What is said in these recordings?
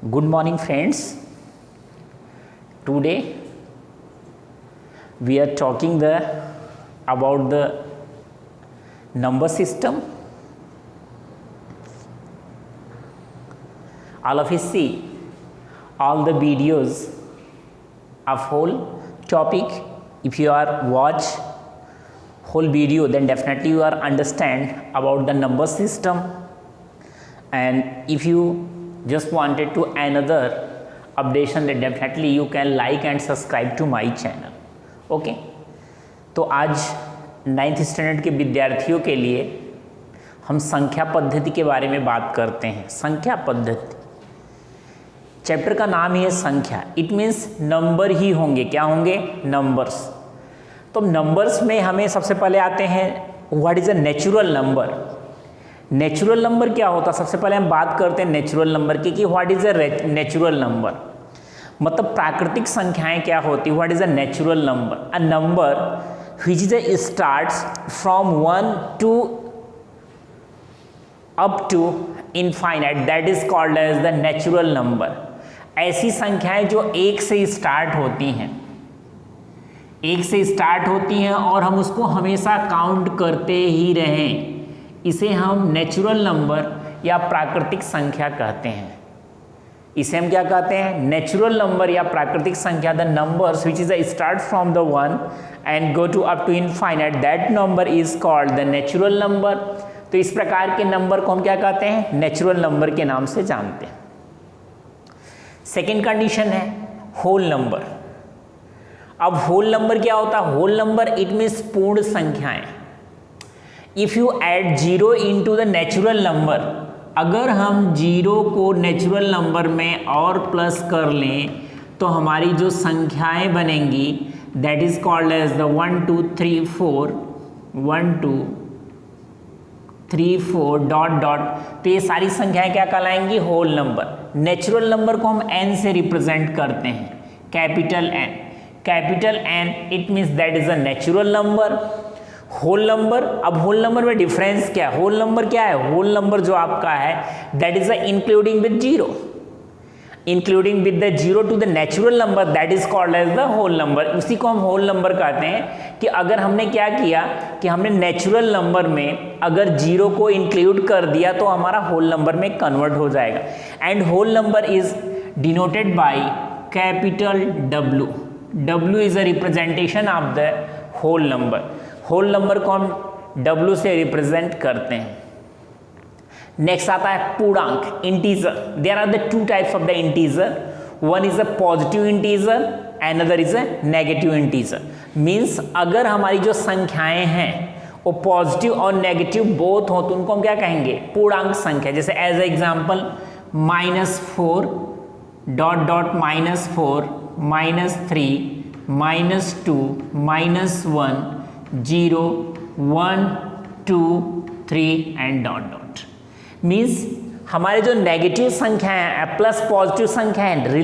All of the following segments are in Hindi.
Good morning, friends. Today we are talking about the number system. All of you see all the videos of whole topic. If you are watch whole video, then definitely you are understand about the number system. And if you just wanted to another updation, then definitely you can like and subscribe to my channel. Okay तो आज 9th स्टैंडर्ड के विद्यार्थियों के लिए हम संख्या पद्धति के बारे में बात करते हैं। संख्या पद्धति चैप्टर का नाम ही है संख्या। इट मीन्स नंबर ही होंगे। क्या होंगे? नंबर्स। तो नंबर्स में हमें सबसे पहले आते हैं what is a natural number. Natural number क्या होता है? सबसे पहले हम बात करते हैं नेचुरल नंबर की कि what is a natural number, मतलब प्राकृतिक संख्याएं क्या होती है। What is a natural number? A number which is starts from 1 to up to infinite, that is called as the natural number. ऐसी संख्याएं जो एक से स्टार्ट होती हैं, एक से स्टार्ट होती हैं और हम उसको हमेशा काउंट करते ही रहें, इसे हम नेचुरल नंबर या प्राकृतिक संख्या कहते हैं। इसे हम क्या कहते हैं? नेचुरल नंबर या प्राकृतिक संख्या। The numbers which is start from the 1 and go to up to infinite, that number is called the natural number. तो इस प्रकार के नंबर को हम क्या कहते हैं? नेचुरल नंबर के नाम से जानते हैं। सेकेंड कंडीशन है होल नंबर। अब होल नंबर क्या होता है? होल नंबर इट मीन्स पूर्ण संख्याएं। If you add 0 into the natural number, अगर हम 0 को नेचुरल नंबर में और प्लस कर लें तो हमारी जो संख्याएं बनेंगी that is called as the 1 2 3 4 1 2 3 4 dot dot. तो ये सारी संख्याएं क्या कहलाएंगी? Whole number. नेचुरल नंबर को हम n से रिप्रेजेंट करते हैं, capital N। Capital N it means that is a natural number. Whole number, अब होल नंबर में डिफरेंस क्या है? होल नंबर क्या है? होल नंबर जो आपका है that is including with 0, including with the 0 to the natural number, that is called as the whole number. उसी को हम होल नंबर कहते हैं कि अगर हमने क्या किया कि हमने नेचुरल नंबर में अगर 0 को इंक्लूड कर दिया तो हमारा होल नंबर में कन्वर्ट हो जाएगा। And whole number is denoted by capital W। W is a representation of the whole number. Whole number को हम W से रिप्रेजेंट करते हैं। नेक्स्ट आता है पूर्णांक, integer. There are the two types of the integer. One is a positive integer, another is a negative integer. Means अगर हमारी जो संख्याएं हैं वो पॉजिटिव और नेगेटिव बोथ हो तो उनको हम क्या कहेंगे? पूर्णांक संख्या। जैसे as a example -4 dot dot -4 -3 -2 -1 0 1 2 3 and dot dot. Means हमारे जो नेगेटिव संख्या है प्लस पॉजिटिव संख्या है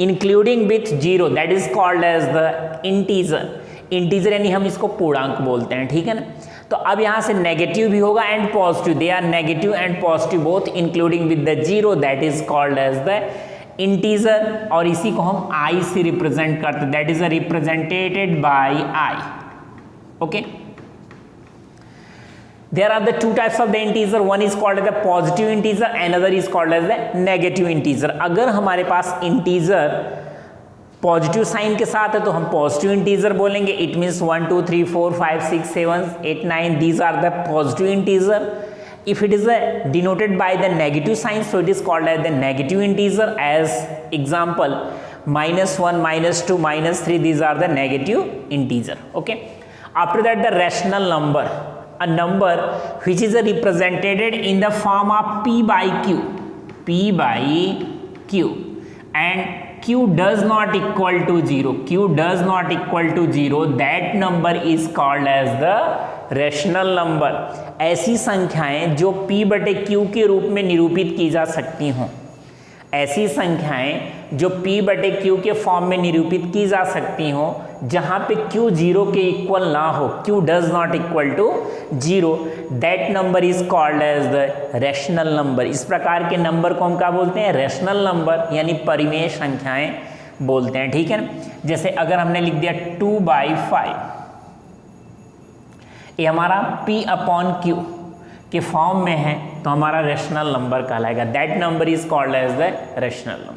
including with 0, that is called as the integer. Integer यानी हम इसको पूर्णांक बोलते हैं, ठीक है ना। तो अब यहाँ से नेगेटिव भी होगा and positive, they are negative and positive both including with the 0, that is called as the integer. और इसी को हम I से रिप्रेजेंट करते हैं, that is represented by I। Okay, there are the two types of the integer. One is called as the positive integer, another is called as the negative integer. अगर हमारे पास integer पॉजिटिव साइन के साथ है तो हम पॉजिटिव इंटीजर बोलेंगे। It means 1 2 3 4 5 6 7 8 9 these are the positive integer. If it is denoted by the negative sign, so it is called as the negative integer. As example, -1 -2 -3, these are the negative integer. Okay. After that, the rational number, a number which is represented in the form of P by Q, P by Q, and Q does not equal to 0, Q does not equal to 0, that number is called as the rational number। ऐसी संख्याएं जो P बटे Q के रूप में निरूपित की जा सकती हों, ऐसी संख्याएं जो p बटे q के फॉर्म में निरूपित की जा सकती हो जहां पे q 0 के इक्वल ना हो, q does not equal to 0, that number is called as the rational number. इस प्रकार के नंबर को हम क्या बोलते हैं? रैशनल नंबर यानी परिमेय संख्याएं बोलते हैं। ठीक है ना? जैसे अगर हमने लिख दिया 2/5, ये हमारा p अपॉन q के फॉर्म में है तो हमारा रैशनल नंबर कहलाएगा। That number is called as the rational number.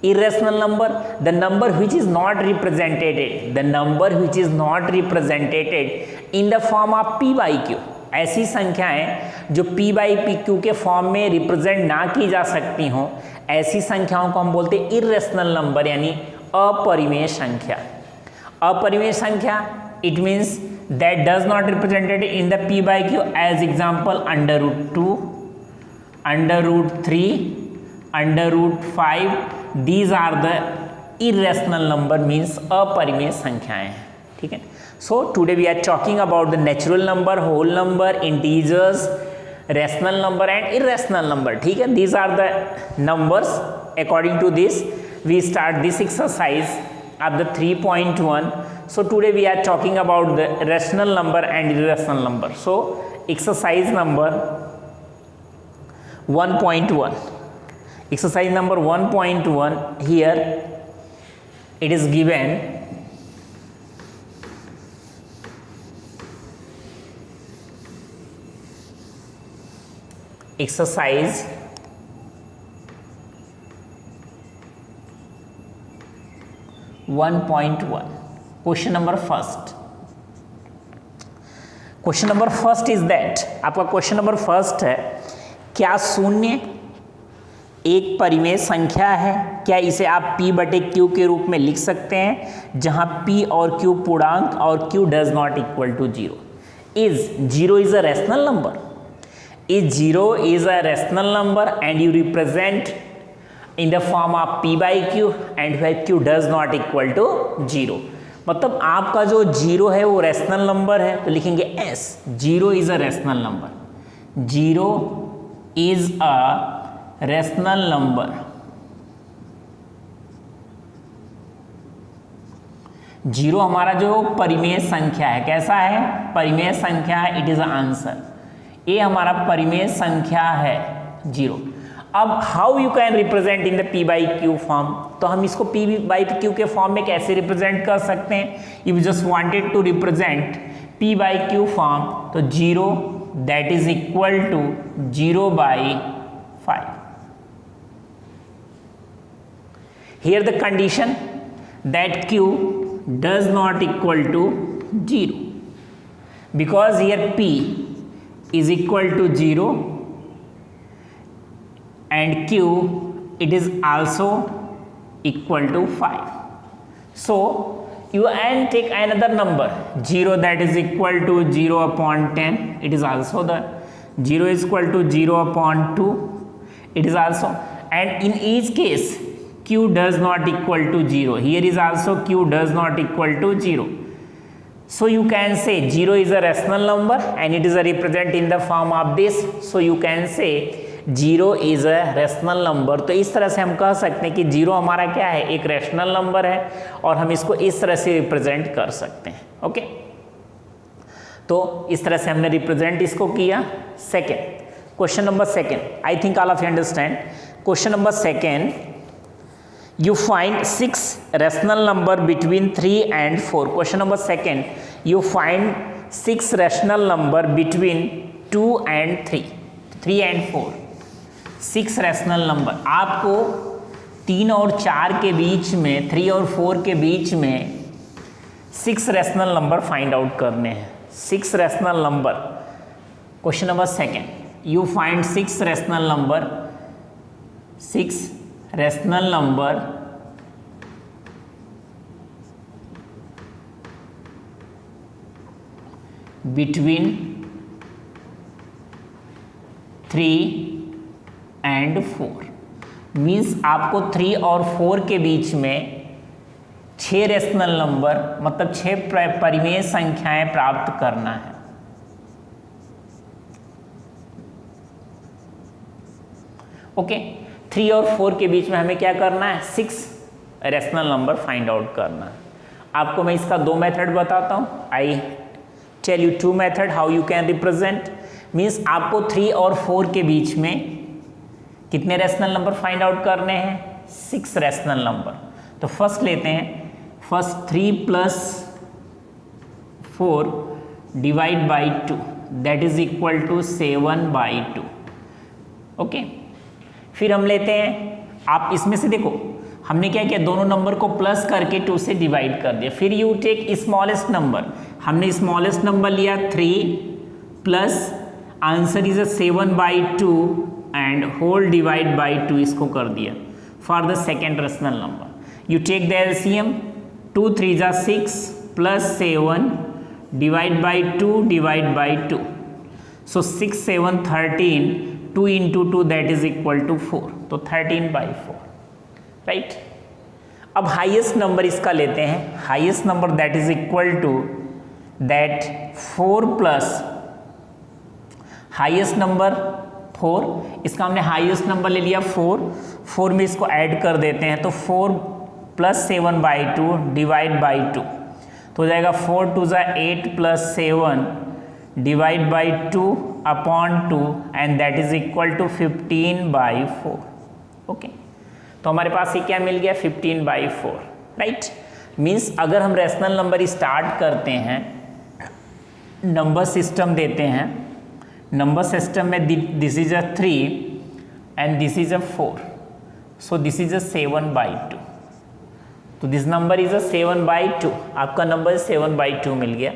irrational number, the number which is not represented in the form of p by q, ऐसी संख्याएं जो p by q के फॉर्म में रिप्रेजेंट ना की जा सकती हों, ऐसी संख्याओं को हम बोलते हैं irrational number यानी अपरिमेय संख्या। अपरिमेय संख्या it means that does not represented in the p by q, as example √2, √3, √5, these are the irrational number, means अपरिमेय संख्याएं हैं। ठीक है? So today we are talking about the natural number, whole number, integers, rational number and irrational number। ठीक है? These are the numbers। According to this we start this exercise of the 3.1। So today we are talking about the rational number and irrational number। So exercise number 1.1, exercise number 1.1, here it is given exercise 1.1, question number first. Question number first is that, आपका क्वेश्चन नंबर फर्स्ट है, क्या शून्य एक परिमेय संख्या है? क्या इसे आप p बटे q के रूप में लिख सकते हैं जहां p और q पूर्णांक और q does not equal to 0? Is 0 is a rational number? Is 0 is a rational number and you represent in the form of p by q and where q does not equal to 0। मतलब आपका जो 0 है वो रैशनल नंबर है तो लिखेंगे s, 0 is a rational number, 0 is a rational number. 0 हमारा जो परिमेय संख्या है, कैसा है? परिमेय संख्या है, इट इज आंसर। ये हमारा परिमेय संख्या है 0। अब how you can represent in the p by q form? तो हम इसको p by q के फॉर्म में कैसे रिप्रेजेंट कर सकते हैं? You just wanted to represent p by q form, तो 0 that is equal to 0/5। Here the condition that q does not equal to 0, because here p is equal to 0 and q it is also equal to 5. So you can take another number 0 that is equal to 0/10, it is also the 0 is equal to 0/2, it is also, and in each case q does not equal to 0, here is also q does not equal to 0. So you can say 0 is a rational number and it is a represent in the form of this, so you can say 0 is a rational number. तो इस तरह से हम कह सकते हैं कि 0 हमारा क्या है? एक रैशनल नंबर है और हम इसको इस तरह से रिप्रेजेंट कर सकते हैं। ओके, तो इस तरह से हमने रिप्रेजेंट इसको किया। Second, question number second, I think all of you understand. Question number second, you find 6 rational number between 3 and 4। Question number second, you find 6 rational number between 2 and 3, 3 and 4। 6 rational number, आपको 3 और 4 के बीच में, 3 और 4 के बीच में 6 रैशनल नंबर फाइंड आउट करने हैं। 6 rational number, question number second, you find 6 rational number, 6 rational number between 3 and 4। Means आपको 3 और 4 के बीच में 6 रैशनल नंबर, मतलब 6 परिमेय संख्याएं प्राप्त करना है। ओके, 3 और 4 के बीच में हमें क्या करना है, 6 रैशनल नंबर फाइंड आउट करना है। आपको मैं इसका 2 मेथड बताता हूँ। I tell you 2 method how you can represent. Means आपको 3 और 4 के बीच में कितने रैशनल नंबर फाइंड आउट करने हैं, 6 रैशनल नंबर। तो फर्स्ट लेते हैं, first 3 + 4 divide by 2 that is equal to 7/2। Okay, फिर हम लेते हैं, आप इसमें से देखो हमने क्या किया, दोनों नंबर को प्लस करके 2 से डिवाइड कर दिया। फिर यू टेक स्मॉलेस्ट नंबर, हमने स्मॉलेस्ट नंबर लिया 3 plus answer is 7/2 and whole divide by 2 इसको कर दिया for the second rational number. You take the LCM, 2 3 जा 6 plus 7 divide by 2 divide by 2। So 6 7 13, 2 into 2 that is equal to 4, तो 13/4, राइट। अब हाईएस्ट नंबर इसका लेते हैं, highest number that is equal to that 4 plus highest number 4, इसका हमने हाईएस्ट नंबर ले लिया 4 में इसको ऐड कर देते हैं, तो 4 + 7/2 डिवाइड बाई 2, तो हो जाएगा 4 2 जा 8 + 7 divide by 2 upon 2 and that is equal to 15/4। Okay, तो हमारे पास ये क्या मिल गया, 15/4, राइट। मीन्स अगर हम रैशनल नंबर स्टार्ट करते हैं, नंबर सिस्टम देते हैं, नंबर सिस्टम में this is 3 and this is 4, so this is 7/2, तो दिस नंबर इज 7/2, आपका नंबर 7/2 मिल गया।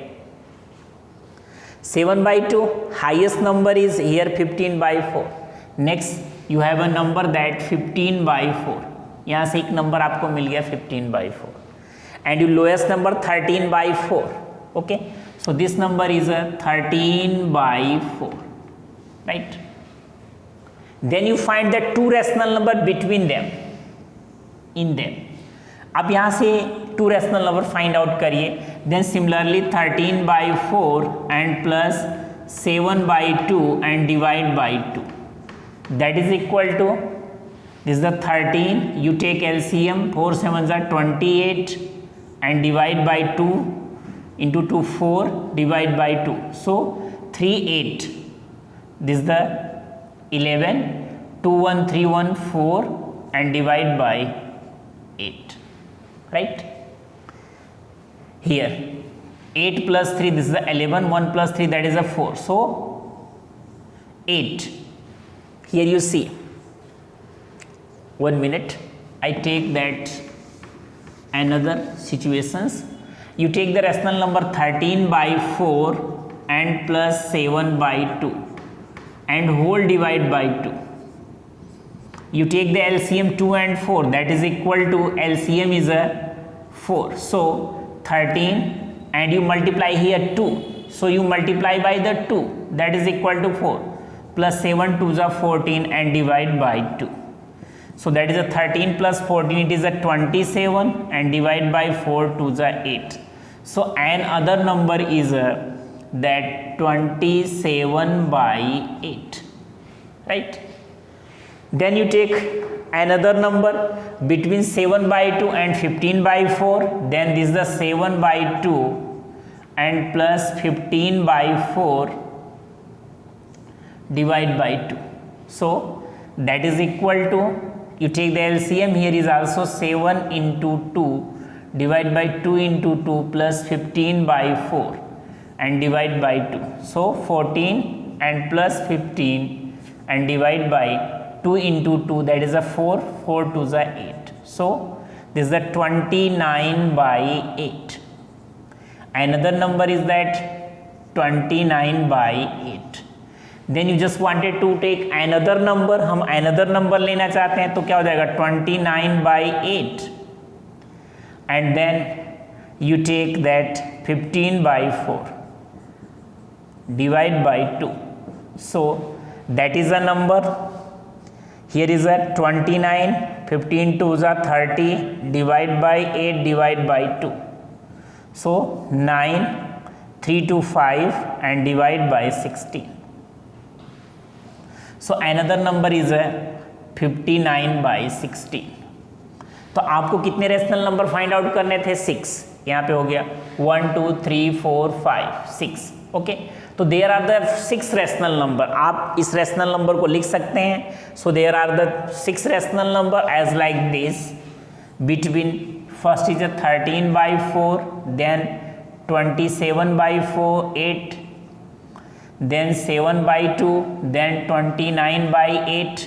7/2, highest number is here 15/4. Next you have a number that 15/4, यहाँ से एक नंबर आपको मिल गया 15/4 and your lowest number 13/4. Okay, so this number is a 13/4, right? Then you find the two rational number between them, in them. अब यहाँ से 2 रैशनल नंबर फाइंड आउट करिए। Then similarly 13/4 and plus 7/2 and divide by 2 that is equal to this the 13, you take LCM, 4 7 जा 28 and divide by 2 into 2 4 divide by 2, so 3 8, this the 11, 2 1 3 1 4 and divide by 8, right? Here 8 + 3, this is the 11, 1 + 3 that is a 4, so 8. Here you see, 1 minute, I take that another situations. You take the rational number 13/4 and plus 7/2 and whole divide by 2. You take the LCM 2 and 4, that is equal to LCM is a 4, so 13 and you multiply here 2, so you multiply by the 2 that is equal to 4 plus 7 2 is 14 and divide by 2, so that is a 13 plus 14, it is a 27 and divide by 4 2 is 8, so another number is that 27/8, right? Then you take another number between 7/2 and 15/4, then this is the 7/2 and plus 15/4 divide by 2, so that is equal to, you take the LCM, here is also 7 into 2 divide by 2 into 2 plus 15/4 and divide by 2, so 14 and plus 15 and divide by 2 into 2 that is a 4, 4 2 is 8, so this is a 29/8. Another number is that 29/8. Then you just wanted to take another number, हम another number लेना चाहते हैं, तो क्या हो जाएगा 29/8 and then you take that 15/4 divide by 2, so that is a number. Here is a 29, 15 2 is 30 divide by 8 divide by 2, so 9 3 2 5 and divide by 16, so another number is a 59/16। तो आपको कितने रेशनल नंबर फाइंड आउट करने थे? 6। यहाँ पे हो गया 1 2 3 4 5 6। ओके, तो there are the 6 rational number. आप इस रेशनल नंबर को लिख सकते हैं। So there are the 6 rational number as like this, between first is 13/4, then 27/4 8, then 7/2, then 29/8,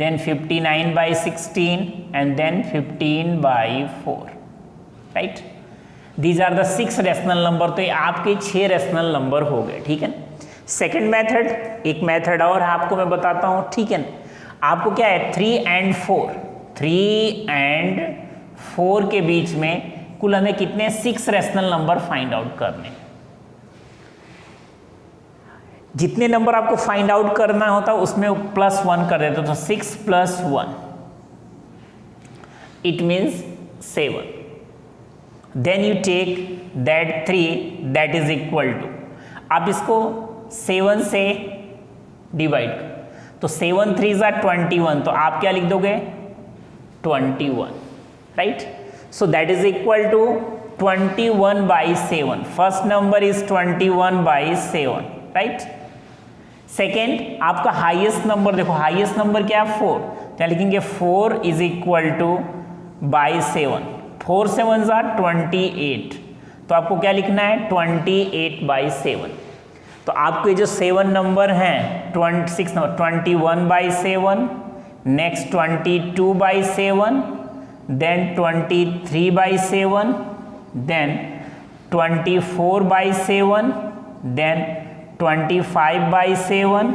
then 59/16, and then 15/4, right? These are the 6 rational number. तो ये आपके 6 रेशनल नंबर हो गए, ठीक है ना। सेकेंड मेथड, एक मेथड और आपको मैं बताता हूँ, ठीक है ना। आपको क्या है, 3 and 4, 3 and 4 के बीच में कुल हमें कितने 6 रेशनल नंबर फाइंड आउट करने। जितने नंबर आपको फाइंड आउट करना होता है उसमें +1 कर देते, तो 6 + 1 it means 7। Then you take that 3 that is equal to, आप इसको 7 से डिवाइड कर, तो 7 3 = 21, तो आप क्या लिख दोगे 21, right. So that is equal to 21/7। First number is 21/7, right. Second आपका हाईएस्ट नंबर देखो, हाईएस्ट नंबर क्या है 4, क्या लिखेंगे 4 = by 7, 4 7 = 28, तो आपको क्या लिखना है 28/7। तो आपके जो 7 नंबर हैं 6 number 21/7, next 22/7, then 23/7, then 24/7, then 25/7,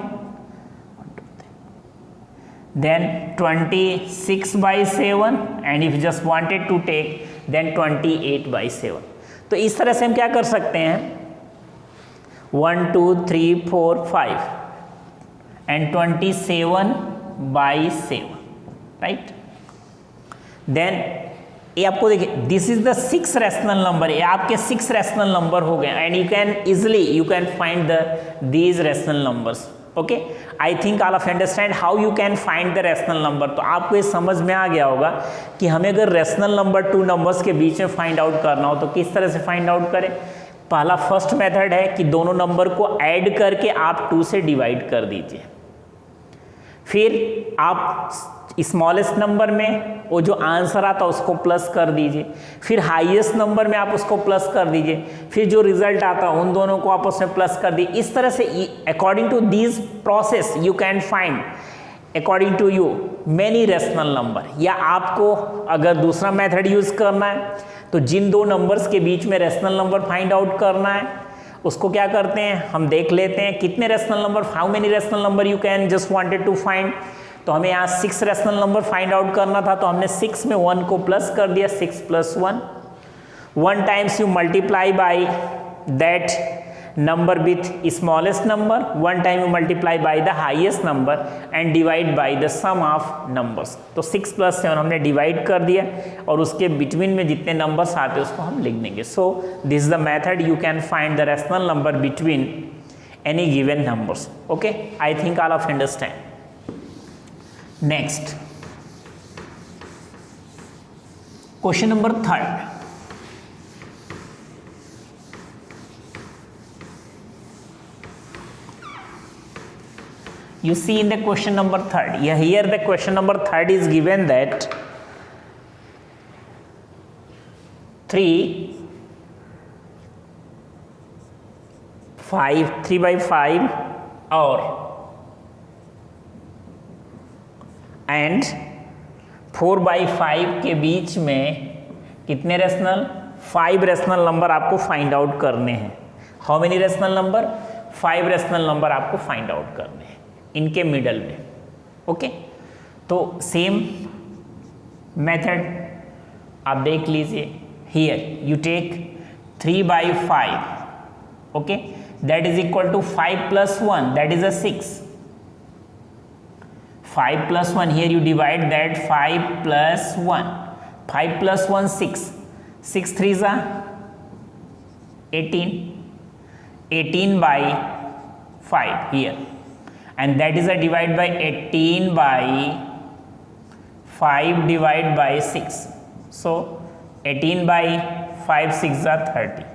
then 26/7, and if you just wanted to take then 28/7। तो इस तरह से हम क्या कर सकते हैं 1 2 3 4 5 and 27/7, राइट। देन ये आपको देखिए this is the 6 rational number, ये आपके 6 रेशनल नंबर हो गए, and you can easily you can find these rational numbers. Okay, I think all of understand how you can find the rational number. तो आपको ये समझ में आ गया होगा कि हमें अगर रेशनल नंबर 2 नंबर्स के बीच में फाइंड आउट करना हो तो किस तरह से फाइंड आउट करें। पहला फर्स्ट मेथड है कि दोनों नंबर को ऐड करके आप 2 से डिवाइड कर दीजिए, फिर आप स्मॉलेस्ट नंबर में वो जो आंसर आता है उसको प्लस कर दीजिए, फिर हाईएस्ट नंबर में आप उसको प्लस कर दीजिए, फिर जो रिजल्ट आता है उन दोनों को आप उसमें प्लस कर दीजिए। इस तरह से according to this process you can find according to you many rational number. या आपको अगर दूसरा मेथड यूज करना है तो जिन 2 नंबर्स के बीच में रेशनल नंबर फाइंड आउट करना है उसको क्या करते हैं हम देख लेते हैं कितने rational number, how many rational number you can just wanted to find. तो हमें यहाँ 6 रेशनल नंबर फाइंड आउट करना था, तो हमने 6 में 1 को प्लस कर दिया, 6 + 1। 1 times you multiply by that number with smallest number, 1 time you multiply by the highest number and divide by the sum of numbers. तो 6 + 7 हमने डिवाइड कर दिया और उसके बिटवीन में जितने नंबर्स आते हैं उसको हम लिख देंगे। So this is the method you can find the rational number between any given numbers. Okay, I think all of understand. Next, question number 3rd. You see in the question number 3rd, here the question number 3rd is given that 3/5 और एंड 4/5 के बीच में कितने रेशनल 5 रेशनल नंबर आपको फाइंड आउट करने हैं। How many rational number 5 rational number आपको फाइंड आउट करने हैं इनके मिडल में। ओके, तो सेम मेथड आप देख लीजिए। Here you take 3/5, okay, that is equal to 5 + 1 that is 6। 5 + 1, here you divide that 5 + 1, 5 + 1 6, 6 3s are 18, 18/5 here, and that is a divide by 18 by 5 divide by 6. So 18 by 5 6 are 30.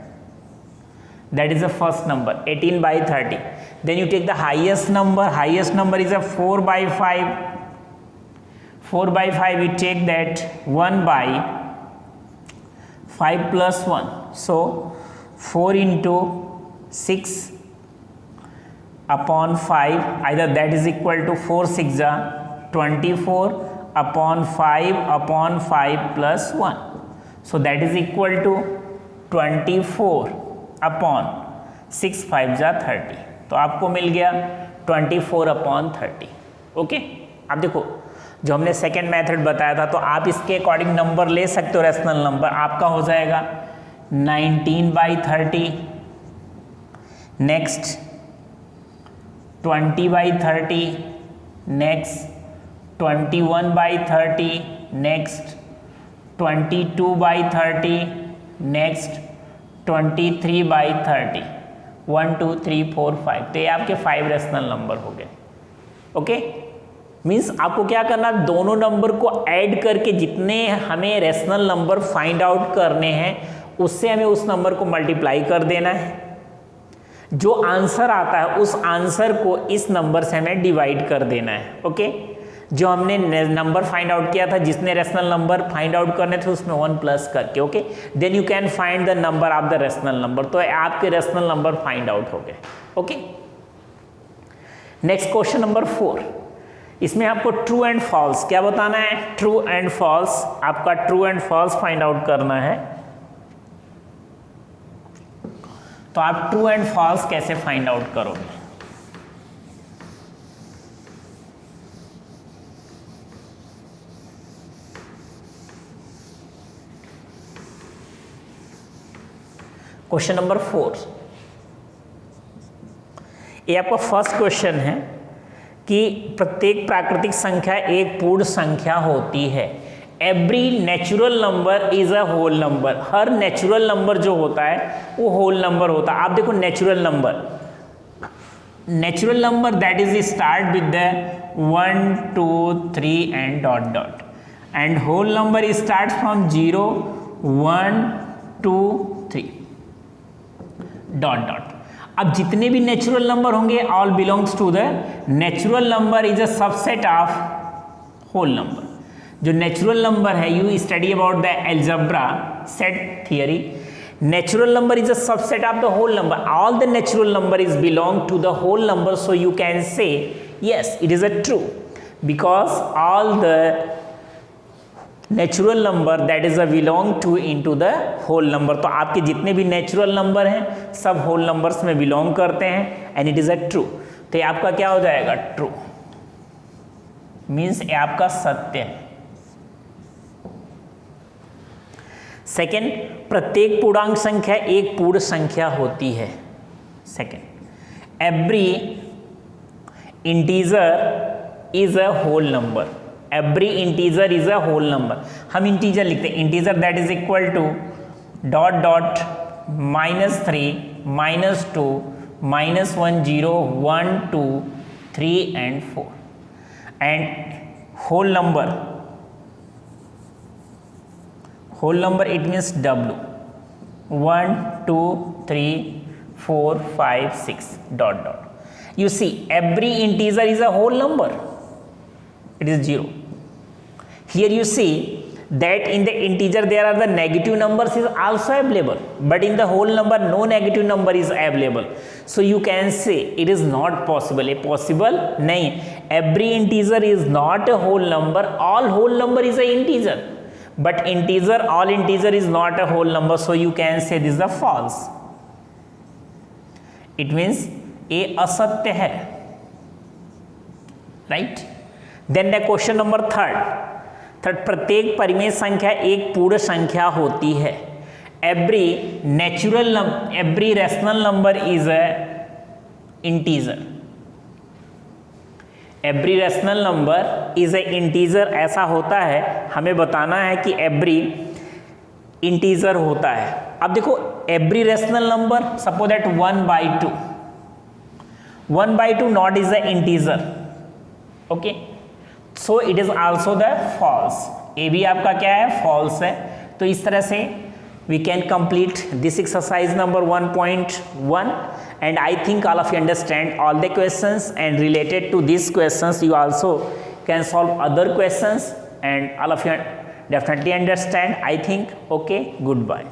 That is the first number, 18 by 30. Then you take the highest number is a 4 by 5. 4 by 5 you take that 1 by 5 plus 1. So 4 into 6 upon 5, either that is equal to 4 6 are 24 upon 5 plus 1. So that is equal to 24 upon 6 5 जा 30. तो आपको मिल गया 24 upon 30. ओके, आप देखो जो हमने सेकेंड मेथड बताया था, तो आप इसके अकॉर्डिंग नंबर ले सकते हो, रेशनल नंबर आपका हो जाएगा 19 by 30, next 20 by 30, next 21 by 30, next 22 by 30, next 23 by 30. 1 2 3 4 5. तो ये आपके 5 रेशनल नंबर हो गए. ओके, मीन्स आपको क्या करना, दोनों नंबर को ऐड करके जितने हमें रेशनल नंबर फाइंड आउट करने हैं उससे हमें उस नंबर को मल्टीप्लाई कर देना है. जो आंसर आता है उस आंसर को इस नंबर से हमें डिवाइड कर देना है. ओके, जो हमने नंबर फाइंड आउट किया था, जिसने रेशनल नंबर फाइंड आउट करने थे उसमें 1 प्लस करके. Okay, then you can find the number of the rational number. तो आपके रेशनल नंबर फाइंड आउट हो गए. Okay, next question number 4. इसमें आपको ट्रू एंड फॉल्स क्या बताना है. ट्रू एंड फॉल्स, आपका true and false find out करना है. तो आप ट्रू एंड फॉल्स कैसे फाइंड आउट करोगे. क्वेश्चन नंबर 4, ये आपका फर्स्ट क्वेश्चन है कि प्रत्येक प्राकृतिक संख्या एक पूर्ण संख्या होती है. Every natural number is a whole number. हर नेचुरल नंबर जो होता है वो होल नंबर होता है. आप देखो natural number that is start with the 1 2 3 and dot dot, and whole number start from 0 1 2 3 dot dot. अब जितने भी नेचुरल नंबर होंगे all belongs to the natural number is a subset of whole number. जो नेचुरल नंबर है, you study about the algebra set theory. Natural number is a subset of the whole number. All the natural number is belong to the whole number. So you can say yes it is a true because all the natural number that is a belong to into the whole number. तो आपके जितने भी नेचुरल नंबर हैं सब होल नंबर्स में बिलोंग करते हैं and it is a true. तो ये आपका क्या हो जाएगा, ट्रू. मीन्स ये आपका सत्य है. सेकेंड, प्रत्येक पूर्णांक संख्या एक पूर्ण संख्या होती है. Second, every integer is a whole number. Every integer is a whole number. हम इंटीजर लिखते हैं, integer that is equal to dot dot -3 -2 -1 0 1 2 3 and 4. And whole number it means W 1 2 3 4 5 6 dot dot. You see every integer is a whole number. It is 0. Here you see that in the integer there are the negative numbers is also available, but in the whole number no negative number is available. So you can say it is not possible. A possible नहीं. Every integer is not a whole number. All whole number is a integer, but all integer is not a whole number. So you can say this is a false. It means ये असत्य है. Right. Then the question number third, प्रत्येक परिमेय संख्या एक पूर्ण संख्या होती है. Every rational number is a integer. Every rational number is a integer. ऐसा होता है, हमें बताना है कि एवरी इंटीजर होता है. अब देखो every rational number, suppose that 1/2. 1/2 not is the integer, okay, so it is also the false. ये भी आपका क्या है, false है. तो इस तरह से we can complete this exercise number 1.1, and I think all of you understand all the questions, and related to these questions you also can solve other questions, and all of you definitely understand, I think. Okay, goodbye.